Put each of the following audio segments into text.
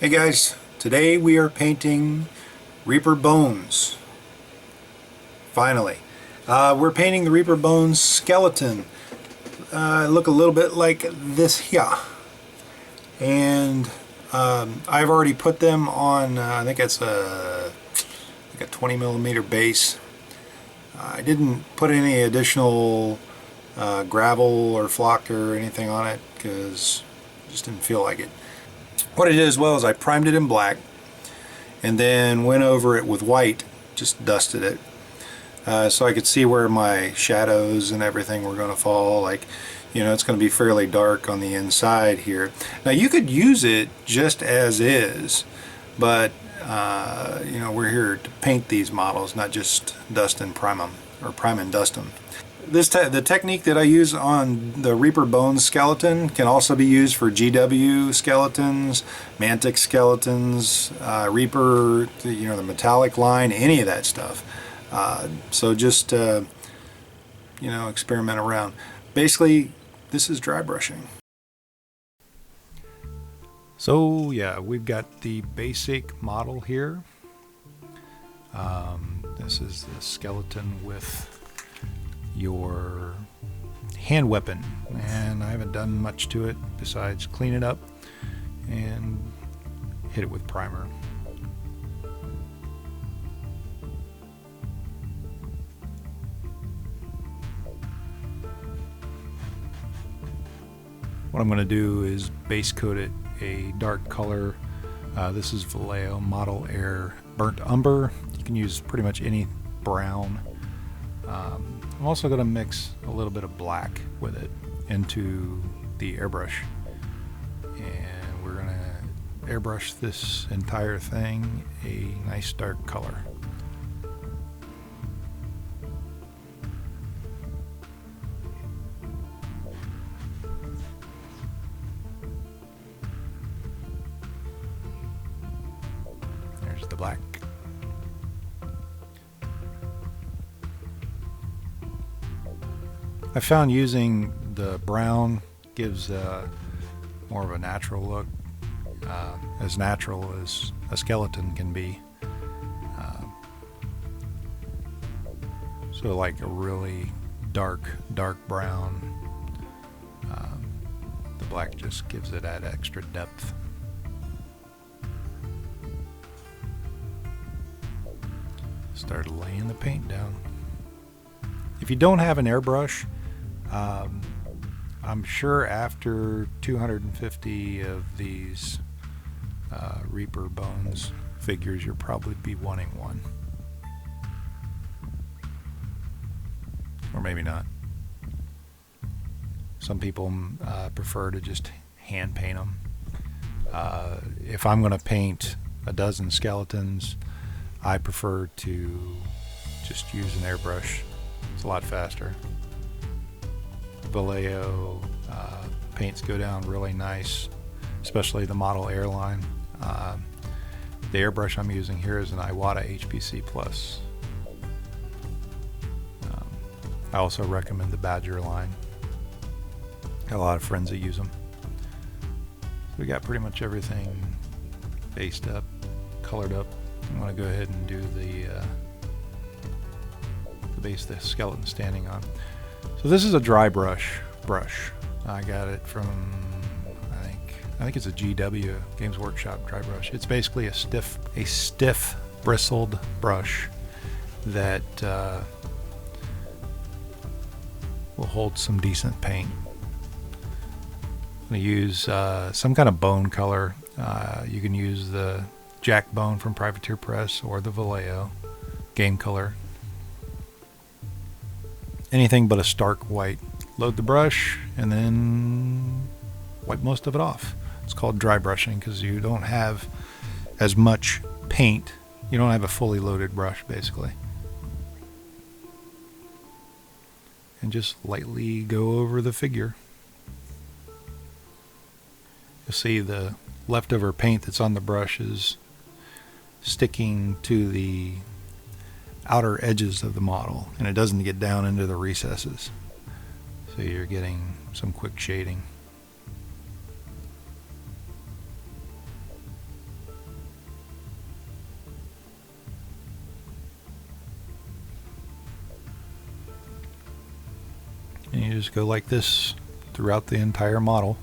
Hey guys, today we are painting Reaper Bones. Finally. We're painting the Reaper Bones skeleton. Look a little bit like this here. And I've already put them on, I think it's a 20 millimeter base. I didn't put any additional gravel or flock or anything on it because I just didn't feel like it. What I did as well is I primed it in black and then went over it with white, just dusted it, so I could see where my shadows and everything were going to fall. Like, you know, it's going to be fairly dark on the inside here. Now you could use it just as is, but you know, we're here to paint these models, not just dust and prime them, or prime and dust them. The technique that I use on the Reaper Bones skeleton can also be used for GW skeletons, Mantic skeletons, Reaper, you know, the metallic line, any of that stuff. So just you know, experiment around. Basically, this is dry brushing. So yeah, we've got the basic model here. This is the skeleton with your hand weapon, and I haven't done much to it besides clean it up and hit it with primer. What I'm going to do is base coat it a dark color. This is Vallejo Model Air Burnt Umber. You can use pretty much any brown. I'm also going to mix a little bit of black with it into the airbrush, and we're going to airbrush this entire thing a nice dark color. There's the black. I found using the brown gives more of a natural look, as natural as a skeleton can be. So like a really dark brown. The black just gives it that extra depth. Start laying the paint down. If you don't have an airbrush, I'm sure after 250 of these Reaper Bones figures, you'll probably be wanting one. Or maybe not. Some people prefer to just hand paint them. If I'm going to paint a dozen skeletons, I prefer to just use an airbrush. It's a lot faster. Vallejo paints go down really nice, especially the Model Airline. The airbrush I'm using here is an Iwata HPC Plus. I also recommend the Badger line. Got a lot of friends that use them. So we got pretty much everything based up, colored up. I'm going to go ahead and do the base the skeleton standing on. So this is a dry brush. I got it from, I think it's a GW, Games Workshop dry brush. It's basically a stiff bristled brush that will hold some decent paint. I'm going to use some kind of bone color. You can use the Jack Bone from Privateer Press or the Vallejo game color. Anything but a stark white. Load the brush and then wipe most of it off. It's called dry brushing because you don't have as much paint. You don't have a fully loaded brush basically. And just lightly go over the figure. You'll see the leftover paint that's on the brush is sticking to the outer edges of the model, and it doesn't get down into the recesses. So you're getting some quick shading. you just go like this throughout the entire model.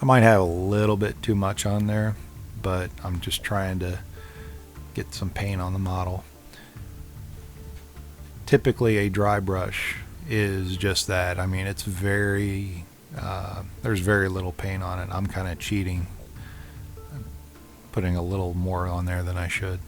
I might have a little bit too much on there, but I'm just trying to get some paint on the model. Typically a dry brush is just that. I mean, it's very there's very little paint on it. I'm kind of cheating, putting a little more on there than I should.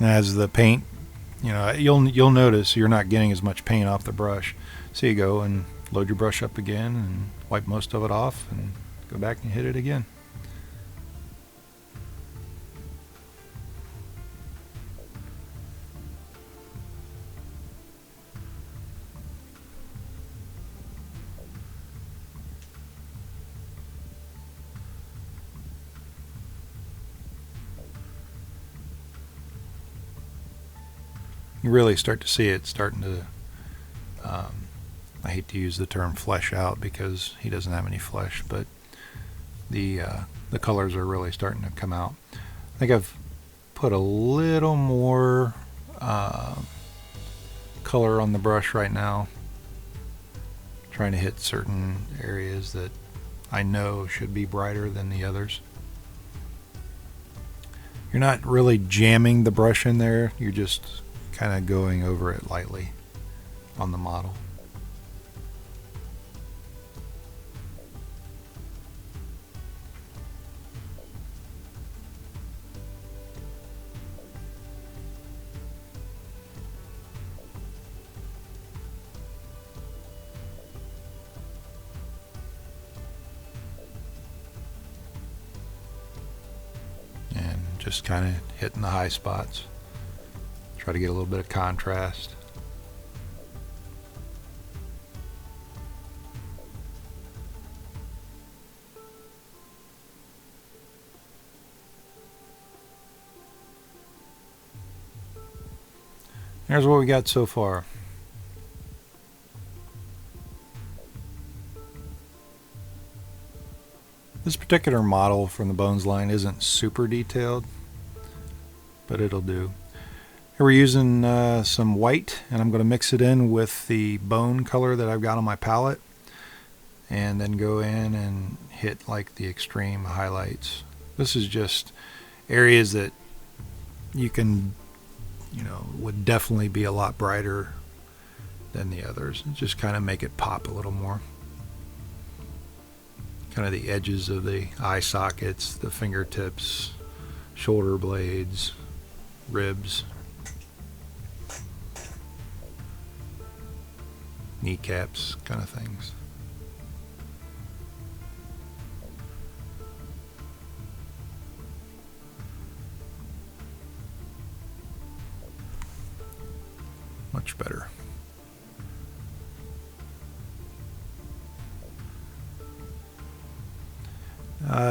As the paint, you know, you'll notice you're not getting as much paint off the brush. So you go and load your brush up again and wipe most of it off and go back and hit it again. You really start to see it starting to, I hate to use the term flesh out because he doesn't have any flesh, but the colors are really starting to come out. I think I've put a little more color on the brush right now, trying to hit certain areas that I know should be brighter than the others. You're not really jamming the brush in there, you're just kind of going over it lightly on the model. And just kind of hitting the high spots. Try to get a little bit of contrast. Here's what we got so far. This particular model from the Bones line isn't super detailed, but it'll do. Here we're using some white, and I'm going to mix it in with the bone color that I've got on my palette, and then go in and hit like the extreme highlights. This is just areas that you can, you know, would definitely be a lot brighter than the others. Just kind of make it pop a little more. Kind of the edges of the eye sockets, the fingertips, shoulder blades, ribs, kneecaps, kind of things. Much better.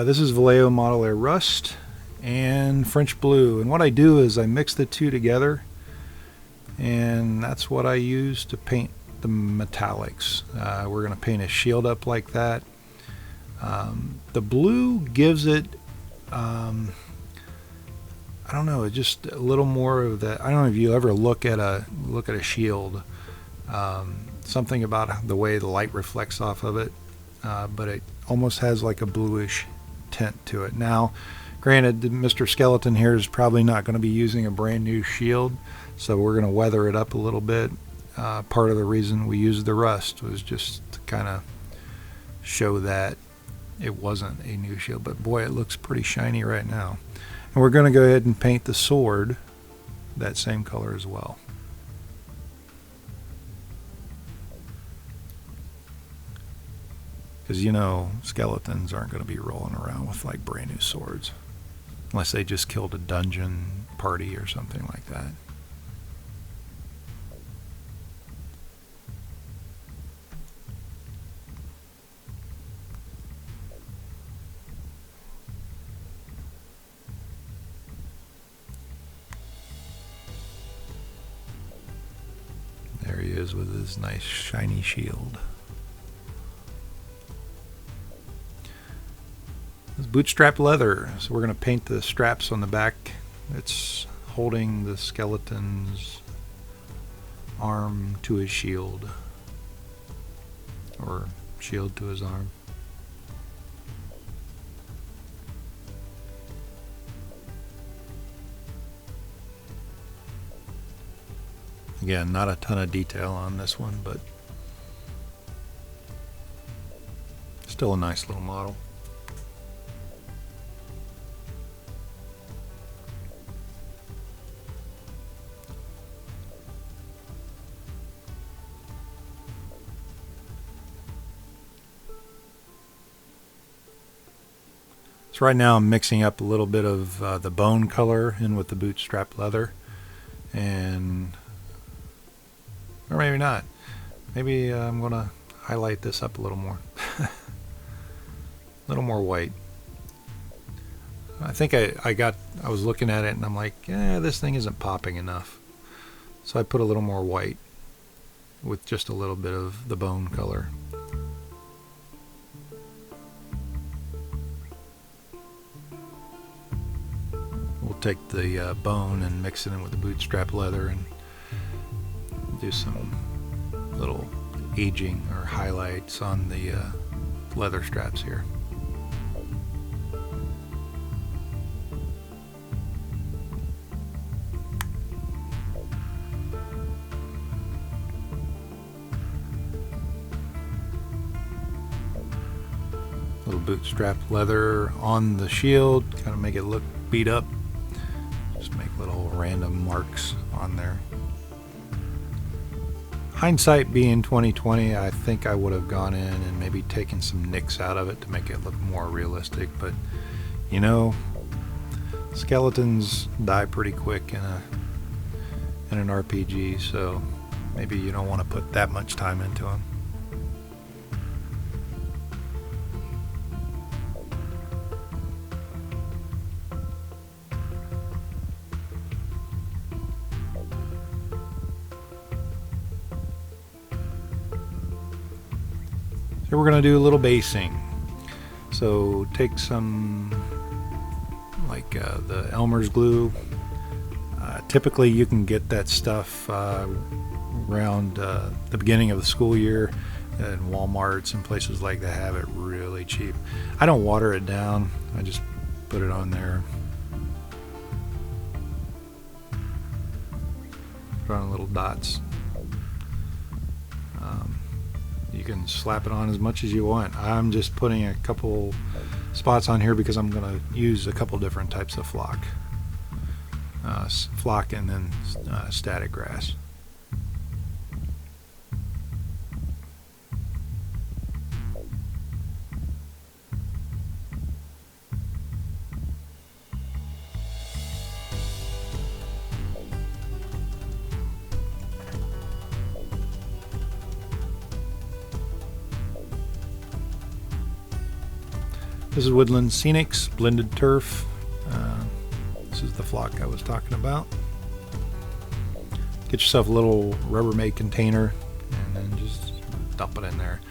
This is Vallejo Model Air Rust and French Blue, and what I do is I mix the two together, and that's what I use to paint the metallics. We're going to paint a shield up like that. The blue gives it, I don't know, just a little more of that. I don't know if you ever look at a shield, something about the way the light reflects off of it, but it almost has like a bluish tint to it. Now, granted, Mr. Skeleton here is probably not going to be using a brand new shield, so we're going to weather it up a little bit. Part of the reason we used the rust was just to kind of show that it wasn't a new shield, but boy, it looks pretty shiny right now. And we're going to go ahead and paint the sword that same color as well. Because, you know, skeletons aren't going to be rolling around with like brand new swords unless they just killed a dungeon party or something like that. is with his nice shiny shield. This bootstrap leather. So we're going to paint the straps on the back. It's holding the skeleton's arm to his shield, or shield to his arm. Again, not a ton of detail on this one, but still a nice little model. So right now I'm mixing up a little bit of the bone color in with the bootstrap leather, and or maybe not. Maybe I'm going to highlight this up a little more. A little more white. I think I was looking at it and I'm like, this thing isn't popping enough. So I put a little more white with just a little bit of the bone color. We'll take the bone and mix it in with the bootstrap leather and do some little aging or highlights on the leather straps here. Little bootstrap leather on the shield, kind of make it look beat up. Just make little random marks on there. Hindsight being 2020, I think I would have gone in and maybe taken some nicks out of it to make it look more realistic, but you know, skeletons die pretty quick in an RPG, so maybe you don't want to put that much time into them. So we're going to do a little basing. So take some like the Elmer's glue. Typically you can get that stuff around the beginning of the school year in Walmarts and places like that have it really cheap. I don't water it down, I just put it on there. Put on little dots. You can slap it on as much as you want. I'm just putting a couple spots on here because I'm going to use a couple different types of flock. Flock and then static grass. This is Woodland Scenics Blended Turf. This is the flock I was talking about. Get yourself a little Rubbermaid container and then just dump it in there.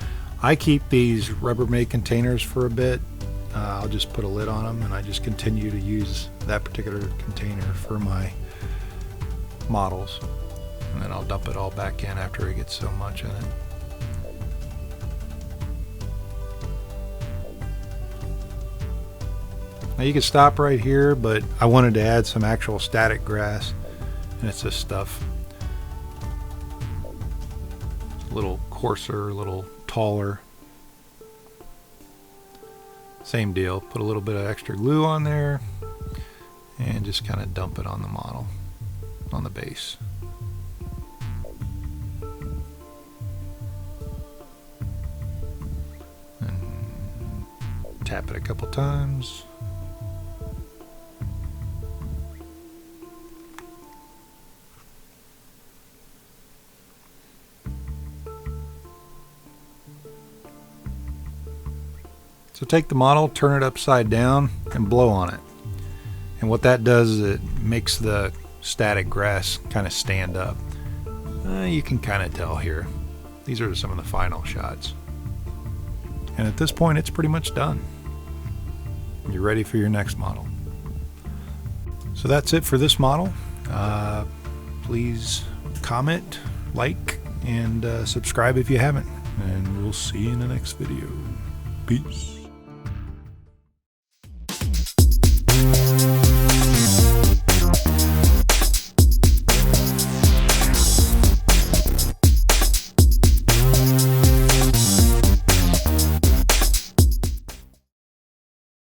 I keep these Rubbermaid containers for a bit. I'll just put a lid on them and I just continue to use that particular container for my models. And then I'll dump it all back in after it gets so much in it. Now you can stop right here, but I wanted to add some actual static grass, and it's this stuff. A little coarser, a little taller. Same deal, put a little bit of extra glue on there, and just kind of dump it on the model, on the base. And tap it a couple times. So take the model, turn it upside down, and blow on it. And what that does is it makes the static grass kind of stand up. You can kind of tell here. These are some of the final shots. And at this point, it's pretty much done. You're ready for your next model. So that's it for this model. Please comment, like, and subscribe if you haven't. And we'll see you in the next video. Peace.